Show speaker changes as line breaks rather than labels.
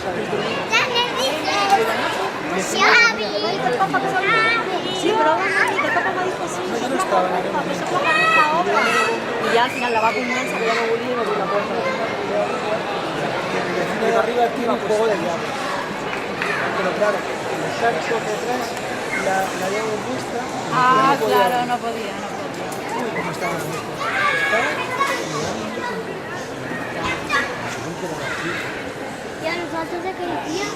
Ya me dices.
Sí, pero que el papa me dijo sí,
Yo no estaba en aquel momento.
y ya al final la va inmensa que ya no volví y me volví la puerta.
El cine de arriba tiene un juego de llaves. Pero claro, el saxo por detrás, la llave puesta.
Ah,
no podía
claro,
abrir.
no podía, no podía.
Uy, cómo estaba esto. Estaba
¿Y a nosotros de qué decía?